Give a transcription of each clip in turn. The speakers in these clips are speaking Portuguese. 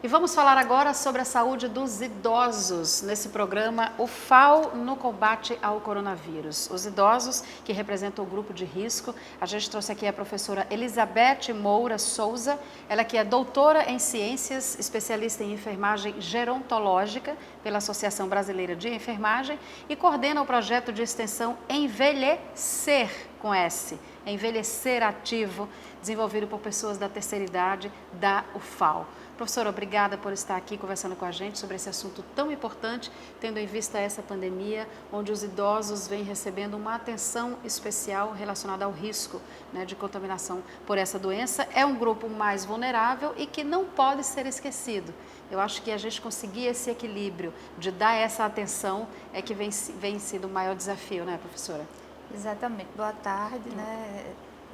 vamos falar agora sobre a saúde dos idosos nesse programa, o FAO no combate ao coronavírus. Os idosos que representam o grupo de risco, a gente trouxe aqui a professora Elizabeth Moura Souza, ela que é doutora em ciências, especialista em enfermagem gerontológica pela Associação Brasileira de Enfermagem e coordena o projeto de extensão Envelhecer com S, Envelhecer Ativo, desenvolvido por pessoas da terceira idade da UFAO. Professora, obrigada por estar aqui conversando com a gente sobre esse assunto tão importante, tendo em vista essa pandemia, onde os idosos vêm recebendo uma atenção especial relacionada ao risco, né, de contaminação por essa doença. É um grupo mais vulnerável e que não pode ser esquecido. Eu acho que a gente conseguir esse equilíbrio de dar essa atenção é que vem sendo o maior desafio, né, professora? Exatamente. Boa tarde, né?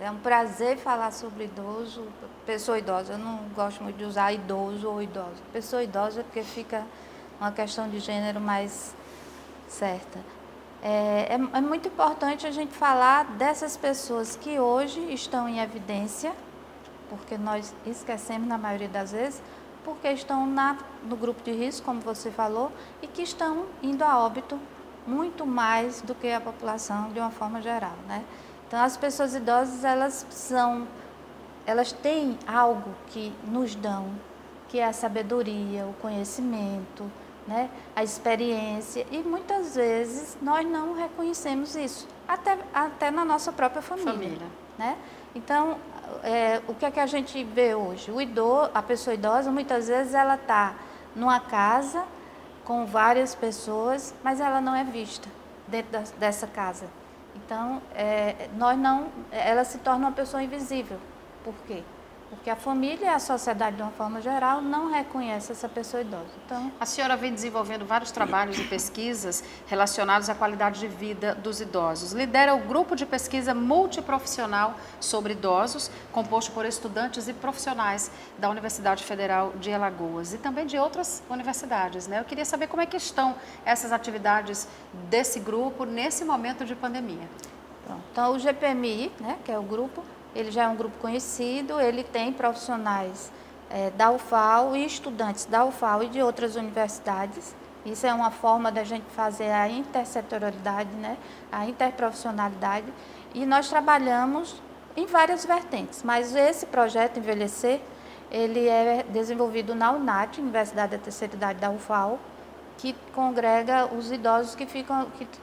É um prazer falar sobre idoso, pessoa idosa. Eu não gosto muito de usar idoso ou idosa. Pessoa idosa porque fica uma questão de gênero mais certa. É muito importante a gente falar dessas pessoas que hoje estão em evidência, porque nós esquecemos na maioria das vezes, porque estão no grupo de risco, como você falou, e que estão indo a óbito muito mais do que a população de uma forma geral, né? Então, as pessoas idosas, elas têm algo que nos dão, que é a sabedoria, o conhecimento, né? A experiência, e muitas vezes nós não reconhecemos isso, até na nossa própria família. Né? Então, o que é que a gente vê hoje? A pessoa idosa, muitas vezes, ela está numa casa com várias pessoas, mas ela não é vista dentro dessa casa. Então, ela se torna uma pessoa invisível. Por quê? Porque a família e a sociedade, de uma forma geral, não reconhece essa pessoa idosa. Então, a senhora vem desenvolvendo vários trabalhos e pesquisas relacionados à qualidade de vida dos idosos. Lidera o grupo de pesquisa multiprofissional sobre idosos, composto por estudantes e profissionais da Universidade Federal de Alagoas e também de outras universidades, né? Eu queria saber como é que estão essas atividades desse grupo nesse momento de pandemia. Pronto. Então, o GPMI, né, que é o grupo, ele já é um grupo conhecido, ele tem profissionais da UFAO e estudantes da UFAO e de outras universidades. Isso é uma forma da gente fazer a intersetorialidade, né, a interprofissionalidade. E nós trabalhamos em várias vertentes, mas esse projeto Envelhecer, ele é desenvolvido na UNAT, Universidade da Terceira Idade da UFAO, que congrega os idosos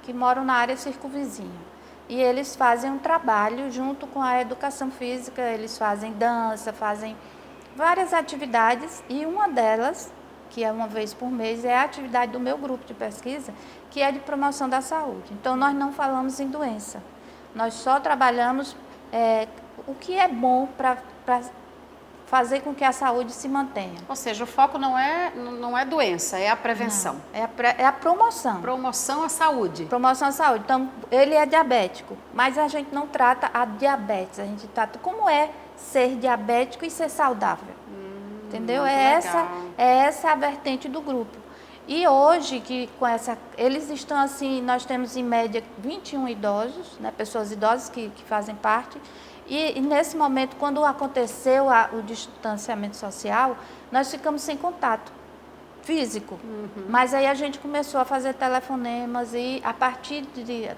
que moram na área circunvizinha. E eles fazem um trabalho junto com a educação física, eles fazem dança, fazem várias atividades, e uma delas, que é uma vez por mês, é a atividade do meu grupo de pesquisa, que é de promoção da saúde. Então, nós não falamos em doença, nós só trabalhamos o que é bom para fazer com que a saúde se mantenha. Ou seja, o foco não é doença, é a prevenção. Não, é a promoção. Promoção à saúde. Promoção à saúde. Então, ele é diabético, mas a gente não trata a diabetes, a gente trata como é ser diabético e ser saudável. Entendeu? É essa a vertente do grupo. E hoje, eles estão assim, nós temos em média 21 idosos, né, pessoas idosas que fazem parte. E nesse momento, quando aconteceu o distanciamento social, nós ficamos sem contato físico. Mas aí a gente começou a fazer telefonemas e a partir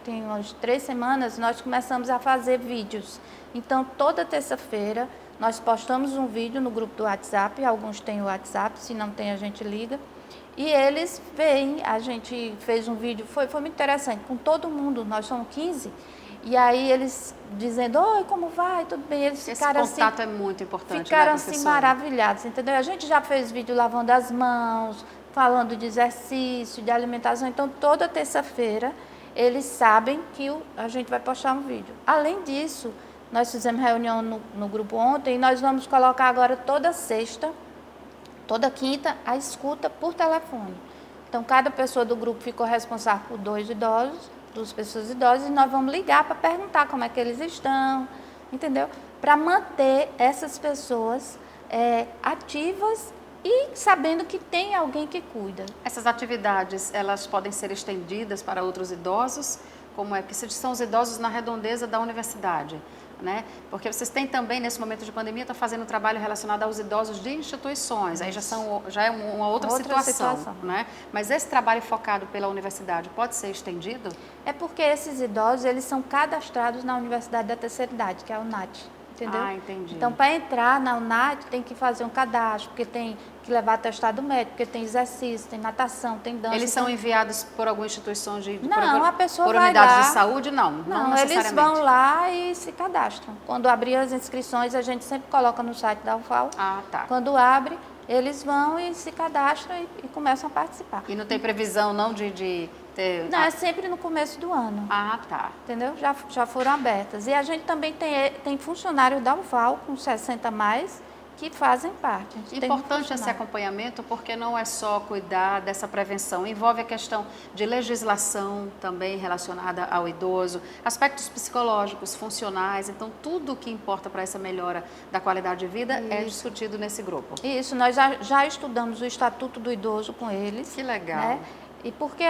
tem umas 3 semanas, nós começamos a fazer vídeos. Então, toda terça-feira, nós postamos um vídeo no grupo do WhatsApp, alguns têm o WhatsApp, se não tem a gente liga. E eles veem, a gente fez um vídeo, foi muito interessante, com todo mundo, nós somos 15. E aí eles dizendo, oi, como vai? Tudo bem? Eles ficaram esse contato é muito importante, ficaram né, assim maravilhados, entendeu? A gente já fez vídeo lavando as mãos, falando de exercício, de alimentação. Então, toda terça-feira, eles sabem que a gente vai postar um vídeo. Além disso, nós fizemos reunião no grupo ontem e nós vamos colocar agora toda sexta, toda quinta, a escuta por telefone. Então, cada pessoa do grupo ficou responsável por 2 idosos, 2 pessoas idosas, e nós vamos ligar para perguntar como é que eles estão, entendeu? Para manter essas pessoas ativas e sabendo que tem alguém que cuida. Essas atividades, elas podem ser estendidas para outros idosos? Como é que são os idosos na redondeza da universidade? né? Porque vocês têm também, nesse momento de pandemia, está fazendo um trabalho relacionado aos idosos de instituições, aí já é uma outra situação, né? Mas esse trabalho focado pela universidade pode ser estendido? É porque esses idosos, eles são cadastrados na Universidade da Terceira Idade, que é a UNAT, entendeu? Ah, entendi. Então, para entrar na UNAT, tem que fazer um cadastro, porque tem que levar atestado médico, porque tem exercício, tem natação, tem dança. Eles são enviados por alguma instituição Não, a pessoa por vai unidade lá. de saúde? Não necessariamente. Eles vão lá e se cadastram. Quando abrir as inscrições, a gente sempre coloca no site da UFAL. Ah, tá. Quando abre, eles vão e se cadastram e começam a participar. E não tem previsão não de ter... Não, é sempre no começo do ano. Ah, tá. Entendeu? Já foram abertas. E a gente também tem funcionários da UFAL com 60 a mais que fazem parte. Importante esse acompanhamento, porque não é só cuidar dessa prevenção, envolve a questão de legislação também relacionada ao idoso, aspectos psicológicos, funcionais, então tudo o que importa para essa melhora da qualidade de vida é discutido nesse grupo. Isso, nós já estudamos o Estatuto do Idoso com eles. Que legal. Né? E porque,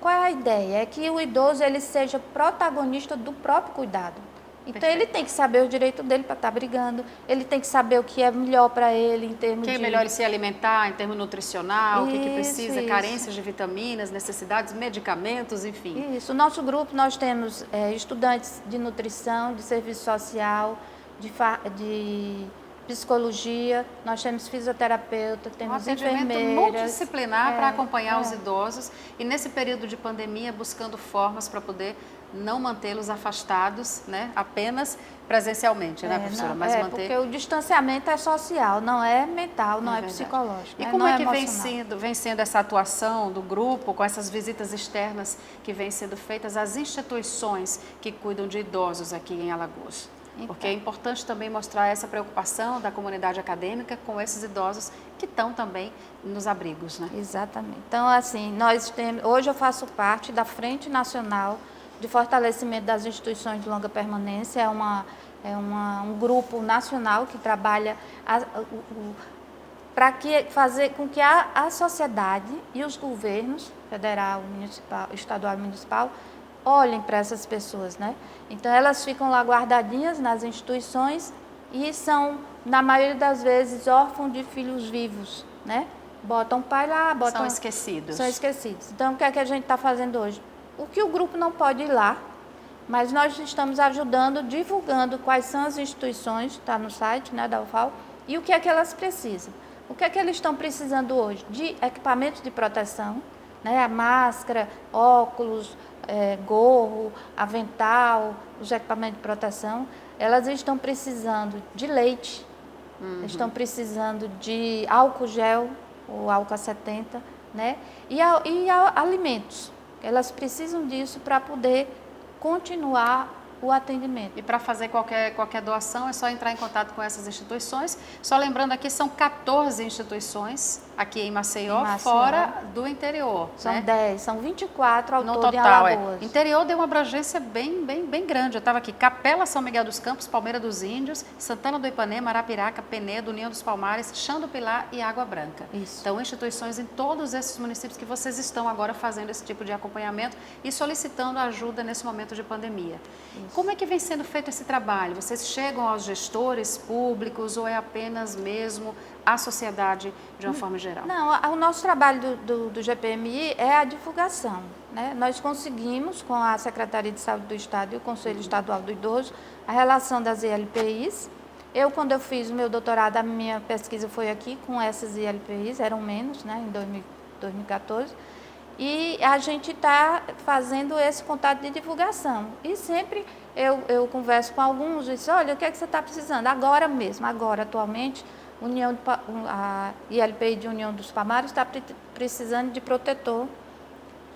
qual é a ideia? É que o idoso ele seja protagonista do próprio cuidado. Então, ele tem que saber o direito dele para estar brigando, ele tem que saber o que é melhor para ele em termos de... Que é melhor ele se alimentar em termos nutricional, o que precisa, carências de vitaminas, necessidades, medicamentos, enfim. Isso. O nosso grupo, nós temos estudantes de nutrição, de serviço social, de psicologia, nós temos fisioterapeuta, temos enfermeiras. Multidisciplinar para acompanhar os idosos e nesse período de pandemia buscando formas para poder não mantê-los afastados, né, apenas presencialmente, né, professora? Mas manter... porque o distanciamento é social, não é mental, não é psicológico. E como é que vem sendo essa atuação do grupo, com essas visitas externas que vêm sendo feitas às instituições que cuidam de idosos aqui em Alagoas? Porque é importante também mostrar essa preocupação da comunidade acadêmica com esses idosos que estão também nos abrigos, né? Exatamente. Então, assim, hoje eu faço parte da Frente Nacional de Fortalecimento das Instituições de Longa Permanência, um grupo nacional que trabalha para fazer com que a sociedade e os governos, federal, municipal, estadual e municipal, olhem para essas pessoas, né? Então, elas ficam lá guardadinhas nas instituições e são, na maioria das vezes, órfãos de filhos vivos, né? Botam o pai lá, São esquecidos. São esquecidos. Então, o que é que a gente está fazendo hoje? O que o grupo não pode ir lá, mas nós estamos ajudando, divulgando quais são as instituições, está no site, né, da UFAL, e o que é que elas precisam. O que é que eles estão precisando hoje? De equipamentos de proteção, né, a máscara, óculos, gorro, avental, os equipamentos de proteção. Elas estão precisando de leite, estão precisando de álcool gel, ou álcool 70, né, e alimentos. Elas precisam disso para poder continuar o atendimento. E para fazer qualquer doação é só entrar em contato com essas instituições. Só lembrando aqui, são 14 instituições aqui em Maceió, fora do interior. São né? 10, são 24 ao no todo total, em Alagoas. Interior deu uma abrangência bem grande. Eu estava aqui, Capela, São Miguel dos Campos, Palmeira dos Índios, Santana do Ipanema, Arapiraca, Penedo, União dos Palmares, Chão do Pilar e Água Branca. Isso. Então, instituições em todos esses municípios que vocês estão agora fazendo esse tipo de acompanhamento e solicitando ajuda nesse momento de pandemia. Isso. Como é que vem sendo feito esse trabalho? Vocês chegam aos gestores públicos ou é apenas mesmo a sociedade de uma forma geral? Não, o nosso trabalho do GPMI é a divulgação, né? Nós conseguimos, com a Secretaria de Saúde do Estado e o Conselho Estadual do Idoso, a relação das ILPIs. Quando eu fiz o meu doutorado, a minha pesquisa foi aqui com essas ILPIs, eram menos, né, em 2014. E a gente está fazendo esse contato de divulgação. E sempre eu converso com alguns e digo, olha, o que é que você está precisando? Agora mesmo, atualmente, a ILPI de União dos Palmares está precisando de protetor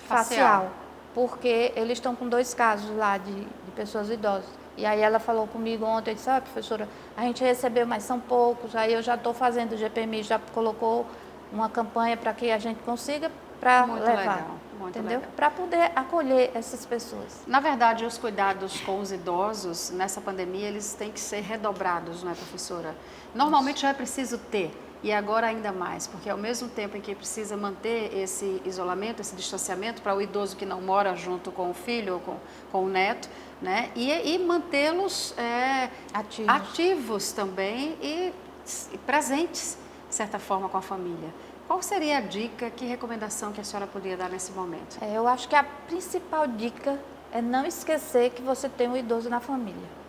facial, porque eles estão com 2 casos lá de pessoas idosas. E aí ela falou comigo ontem, disse, professora, a gente recebeu, mas são poucos, aí eu já estou fazendo, o GPMI já colocou uma campanha para que a gente consiga para levar. Entendeu? Para poder acolher essas pessoas. Na verdade, os cuidados com os idosos nessa pandemia, eles têm que ser redobrados, não é, professora? Normalmente já é preciso ter, e agora ainda mais, porque ao mesmo tempo em que precisa manter esse isolamento, esse distanciamento para o idoso que não mora junto com o filho ou com o neto, né? E mantê-los ativos também e presentes, de certa forma, com a família. Qual seria a dica, que recomendação que a senhora poderia dar nesse momento? Eu acho que a principal dica é não esquecer que você tem um idoso na família.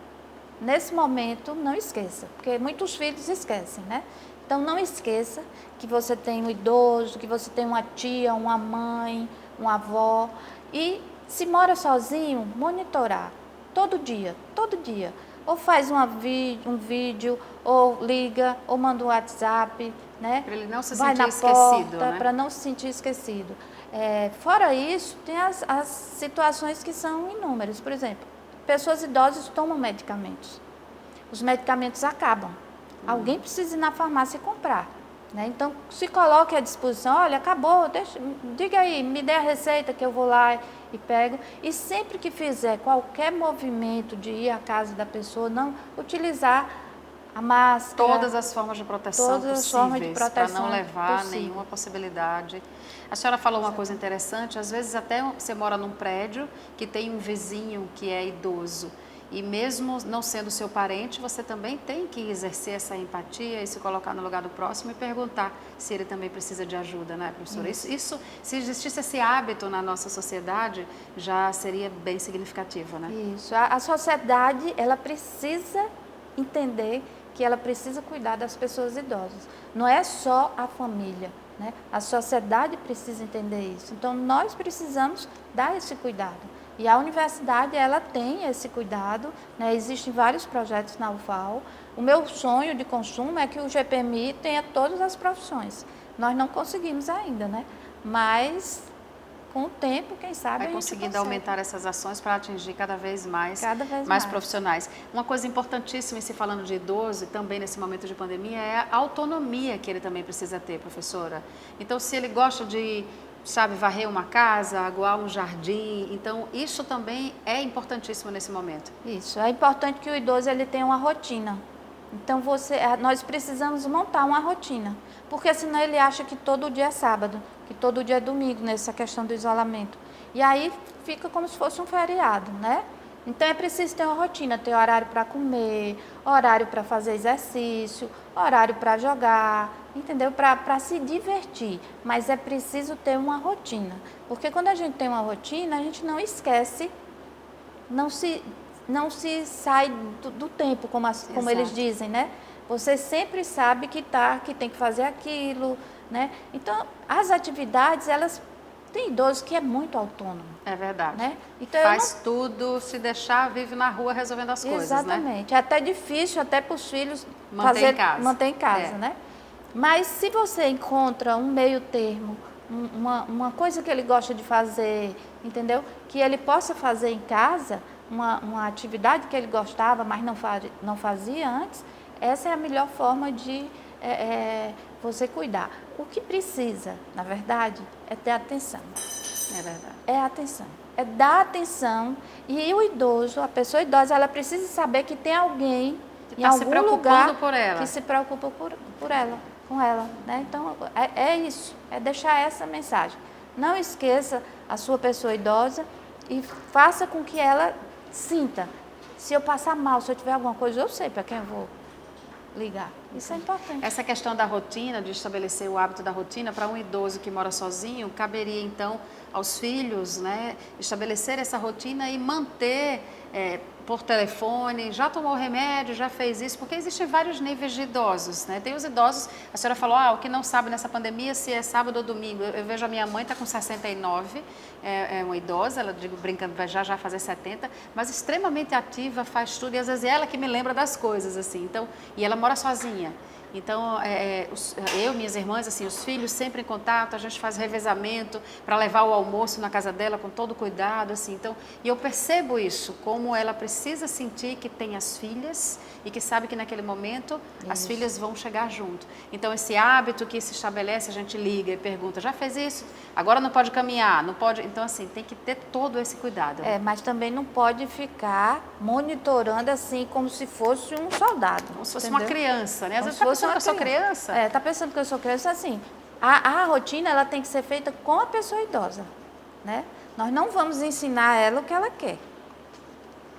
Nesse momento, não esqueça, porque muitos filhos esquecem, né? Então, não esqueça que você tem um idoso, que você tem uma tia, uma mãe, uma avó. E se mora sozinho, monitorar todo dia. Ou faz um vídeo, ou liga, ou manda um WhatsApp, né? Para ele não se Vai sentir na esquecido, porta, né? para não se sentir esquecido. Fora isso, tem as situações que são inúmeras. Por exemplo, pessoas idosas tomam medicamentos. Os medicamentos acabam. Alguém precisa ir na farmácia e comprar, né? Então, se coloque à disposição, olha, acabou, diga aí, me dê a receita que eu vou lá e pego. E sempre que fizer qualquer movimento de ir à casa da pessoa, não utilizar a máscara. Todas as formas de proteção possíveis, para não levar nenhuma possibilidade. A senhora falou uma coisa interessante, às vezes até você mora num prédio que tem um vizinho que é idoso. E mesmo não sendo seu parente, você também tem que exercer essa empatia e se colocar no lugar do próximo e perguntar se ele também precisa de ajuda, né, professora? Isso, se existisse esse hábito na nossa sociedade, já seria bem significativo, né? Isso. A sociedade, ela precisa entender que ela precisa cuidar das pessoas idosas. Não é só a família, né? A sociedade precisa entender isso. Então, nós precisamos dar esse cuidado. E a universidade, ela tem esse cuidado, né? Existem vários projetos na UFAL. O meu sonho de consumo é que o GPMI tenha todas as profissões. Nós não conseguimos ainda, né? Mas, com o tempo, quem sabe, vai conseguindo aumentar essas ações para atingir cada vez mais profissionais. Uma coisa importantíssima, em se falando de idoso, e também nesse momento de pandemia, é a autonomia que ele também precisa ter, professora. Então, se ele gosta de varrer uma casa, aguar um jardim. Então, isso também é importantíssimo nesse momento. Isso, é importante que o idoso ele tenha uma rotina. Então, nós precisamos montar uma rotina, porque senão ele acha que todo dia é sábado, que todo dia é domingo, nessa questão do isolamento. E aí fica como se fosse um feriado, né? Então, é preciso ter uma rotina, ter horário para comer, horário para fazer exercício, horário para jogar, entendeu? Para se divertir, mas é preciso ter uma rotina, porque quando a gente tem uma rotina, a gente não esquece, não se sai do tempo, como eles dizem, né? Você sempre sabe que tem que fazer aquilo, né? Então, as atividades, tem idoso que é muito autônomo. É verdade. Né? Então, faz tudo, se deixar, vive na rua resolvendo as coisas, né? Exatamente. É até difícil, até para os filhos manter em casa, né? Mas se você encontra um meio termo, uma coisa que ele gosta de fazer, entendeu? Que ele possa fazer em casa, uma atividade que ele gostava, mas não fazia antes, essa é a melhor forma de você cuidar. O que precisa, na verdade, é ter atenção. É verdade. É atenção. É dar atenção. E o idoso, a pessoa idosa, ela precisa saber que tem alguém em algum lugar que se preocupa por ela, com ela, né? Então, é isso. É deixar essa mensagem. Não esqueça a sua pessoa idosa e faça com que ela sinta. Se eu passar mal, se eu tiver alguma coisa, eu sei para quem eu vou ligar. Isso é importante. Essa questão da rotina, de estabelecer o hábito da rotina, para um idoso que mora sozinho, caberia então aos filhos, né, estabelecer essa rotina e manter por telefone, já tomou remédio, já fez isso, porque existem vários níveis de idosos, né? Tem os idosos, a senhora falou, o que não sabe nessa pandemia se é sábado ou domingo. Eu vejo a minha mãe, está com 69, é uma idosa, ela, digo brincando, vai já fazer 70, mas extremamente ativa, faz tudo, e às vezes é ela que me lembra das coisas, assim, então, e ela mora sozinha. Então, eu, minhas irmãs, assim, os filhos sempre em contato, a gente faz revezamento para levar o almoço na casa dela com todo cuidado, assim. Então, e eu percebo isso, como ela precisa sentir que tem as filhas e que sabe que naquele momento as filhas vão chegar junto. Então, esse hábito que se estabelece, a gente liga e pergunta, já fez isso? Agora não pode caminhar, não pode... Então, assim, tem que ter todo esse cuidado. Mas também não pode ficar monitorando assim como se fosse um soldado. Como se fosse uma criança, né? Às vezes tá pensando que eu sou criança. Tá pensando que eu sou criança, assim. A rotina, ela tem que ser feita com a pessoa idosa, né? Nós não vamos ensinar ela o que ela quer.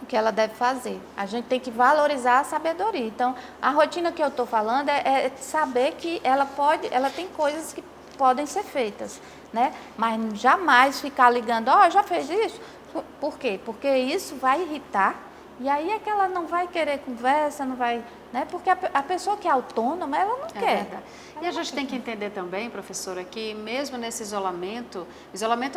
o que ela deve fazer. A gente tem que valorizar a sabedoria. Então, a rotina que eu estou falando é saber que ela tem coisas que podem ser feitas, né? Mas jamais ficar ligando, já fez isso? Por quê? Porque isso vai irritar. E aí é que ela não vai querer conversa, não vai, né? Porque a pessoa que é autônoma, ela não quer. Verdade. E a gente tem que entender também, professora, que mesmo nesse isolamento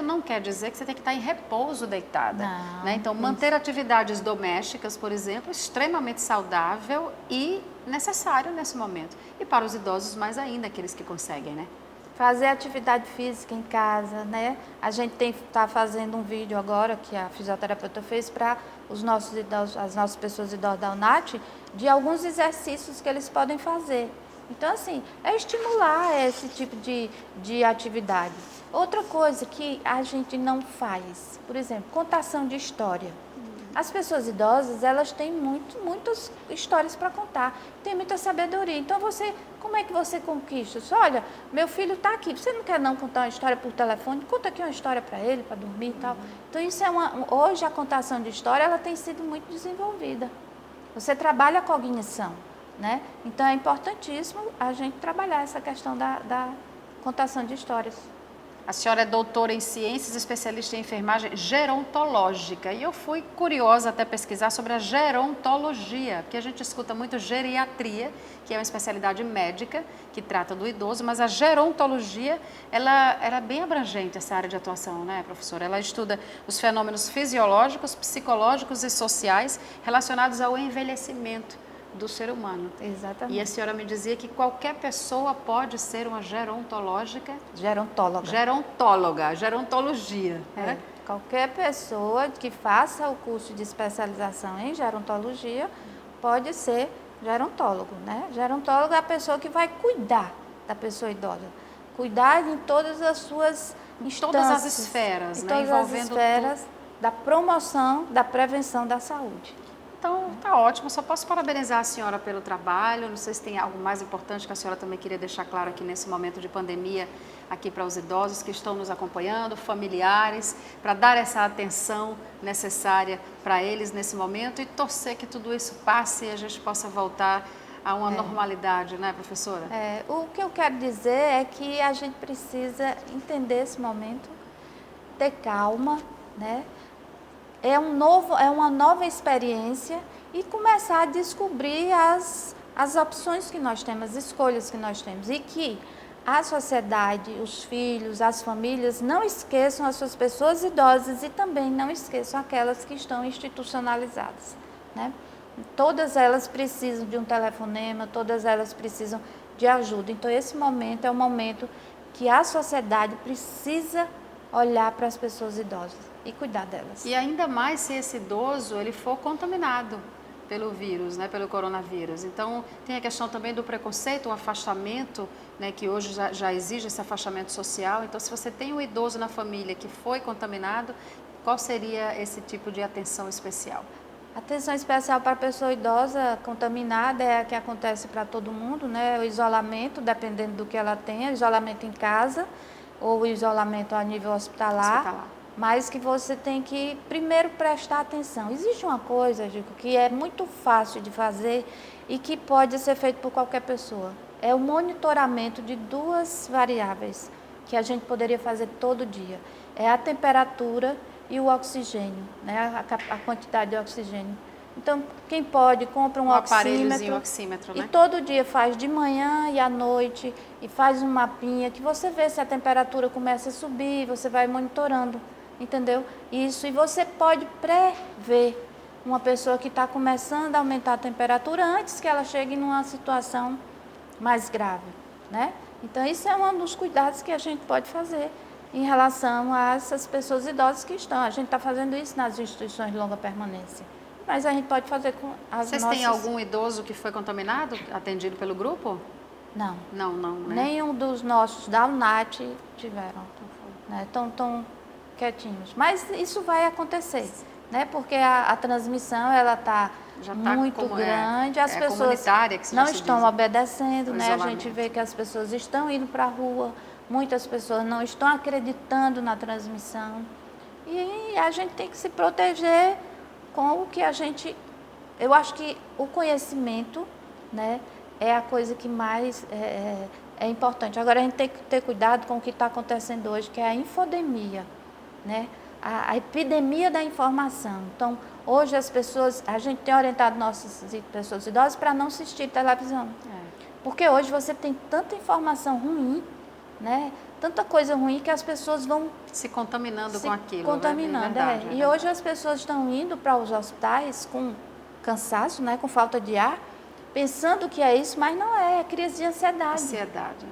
não quer dizer que você tem que estar em repouso deitada. Não, Né? Então, manter atividades domésticas, por exemplo, é extremamente saudável e necessário nesse momento. E para os idosos mais ainda, aqueles que conseguem, né? Fazer atividade física em casa, né? A gente está fazendo um vídeo agora que a fisioterapeuta fez para os nossos idosos, as nossas pessoas idosas da UNAT, de alguns exercícios que eles podem fazer. Então, assim, é estimular esse tipo de atividade. Outra coisa que a gente não faz, por exemplo, contação de história. As pessoas idosas, elas têm muitas histórias para contar, tem muita sabedoria. Então, como é que você conquista? Olha, meu filho está aqui, você não quer não contar uma história por telefone? Conta aqui uma história para ele, para dormir e tal. Então, isso hoje a contação de história, ela tem sido muito desenvolvida. Você trabalha a cognição, né? Então, é importantíssimo a gente trabalhar essa questão da contação de histórias. A senhora é doutora em ciências, especialista em enfermagem gerontológica. E eu fui curiosa até pesquisar sobre a gerontologia, porque a gente escuta muito geriatria, que é uma especialidade médica que trata do idoso, mas a gerontologia, ela é bem abrangente, essa área de atuação, né, professora? Ela estuda os fenômenos fisiológicos, psicológicos e sociais relacionados ao envelhecimento do ser humano. Exatamente. E a senhora me dizia que qualquer pessoa pode ser uma gerontóloga, gerontologia. Né? Qualquer pessoa que faça o curso de especialização em gerontologia pode ser gerontólogo, né? Gerontólogo é a pessoa que vai cuidar da pessoa idosa, cuidar em todas as suas instâncias, todas as esferas, né? Todas as esferas da promoção, da prevenção da saúde. Então, tá ótimo. Só posso parabenizar a senhora pelo trabalho. Não sei se tem algo mais importante que a senhora também queria deixar claro aqui nesse momento de pandemia, aqui para os idosos que estão nos acompanhando, familiares, para dar essa atenção necessária para eles nesse momento e torcer que tudo isso passe e a gente possa voltar a uma normalidade, né, professora? O que eu quero dizer é que a gente precisa entender esse momento, ter calma, né? É uma nova experiência e começar a descobrir as opções que nós temos, as escolhas que nós temos. E que a sociedade, os filhos, as famílias não esqueçam as suas pessoas idosas e também não esqueçam aquelas que estão institucionalizadas, né? Todas elas precisam de um telefonema, todas elas precisam de ajuda. Então, esse momento é um momento que a sociedade precisa olhar para as pessoas idosas e cuidar delas. E ainda mais se esse idoso ele for contaminado pelo vírus, né, pelo coronavírus. Então, tem a questão também do preconceito, o afastamento, né, que hoje já exige esse afastamento social. Então, se você tem um idoso na família que foi contaminado, qual seria esse tipo de atenção especial? Atenção especial para a pessoa idosa contaminada é a que acontece para todo mundo, né? O isolamento, dependendo do que ela tenha, isolamento em casa ou isolamento a nível hospitalar. Mas que você tem que primeiro prestar atenção. Existe uma coisa, Gico, que é muito fácil de fazer e que pode ser feito por qualquer pessoa. É o monitoramento de duas variáveis que a gente poderia fazer todo dia. É a temperatura e o oxigênio, né? A quantidade de oxigênio. Então, quem pode, compra um oxímetro, né? E todo dia faz de manhã e à noite e faz um mapinha que você vê se a temperatura começa a subir, você vai monitorando. Entendeu? Isso, e você pode prever uma pessoa que está começando a aumentar a temperatura antes que ela chegue numa situação mais grave, né? Então, isso é um dos cuidados que a gente pode fazer em relação a essas pessoas idosas que estão. A gente está fazendo isso nas instituições de longa permanência, mas a gente pode fazer com as Vocês têm algum idoso que foi contaminado, atendido pelo grupo? Não. Não, né? Nenhum dos nossos da UNAT tiveram. Né? Estão quietinhos. Mas isso vai acontecer, né? Porque a transmissão ela está muito grande, as pessoas não estão obedecendo, né? A gente vê que as pessoas estão indo para a rua, muitas pessoas não estão acreditando na transmissão e a gente tem que se proteger com o que a gente... Eu acho que o conhecimento, né, é a coisa que mais é importante. Agora, a gente tem que ter cuidado com o que está acontecendo hoje, que é a infodemia, né? A epidemia da informação. Então, hoje a gente tem orientado nossas pessoas idosas para não assistir televisão. Porque hoje você tem tanta informação ruim, né? Tanta coisa ruim que as pessoas vão se contaminando com aquilo. Contaminando, verdade, E hoje as pessoas estão indo para os hospitais com cansaço, né? Com falta de ar, pensando que é isso, mas não é crise de ansiedade. Ansiedade.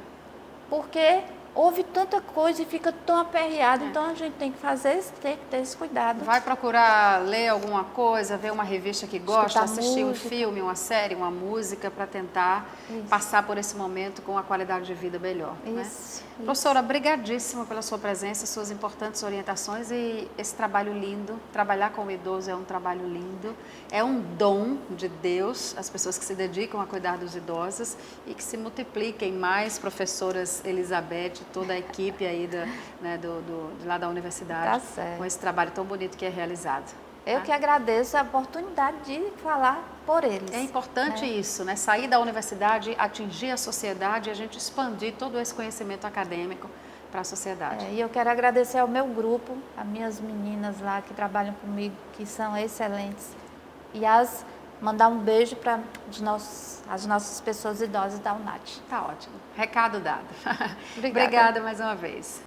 Porque houve tanta coisa e fica tão aperreado, então a gente tem que ter esse cuidado. Vai procurar ler alguma coisa, ver uma revista que gosta, assistir um filme, uma série, uma música, para tentar passar por esse momento com uma qualidade de vida melhor. Isso. Professora, brigadíssima pela sua presença, suas importantes orientações e esse trabalho lindo. Trabalhar com o idoso é um trabalho lindo, é um dom de Deus, as pessoas que se dedicam a cuidar dos idosos e que se multipliquem mais, professoras Elizabeth, toda a equipe aí de lá da universidade, com esse trabalho tão bonito que é realizado. Eu que agradeço a oportunidade de falar por eles. É importante isso, né? Sair da universidade, atingir a sociedade e a gente expandir todo esse conhecimento acadêmico para a sociedade. E eu quero agradecer ao meu grupo, as minhas meninas lá que trabalham comigo, que são excelentes. E mandar um beijo para as nossas pessoas idosas da UNAT. Tá ótimo. Recado dado. Obrigada Obrigada mais uma vez.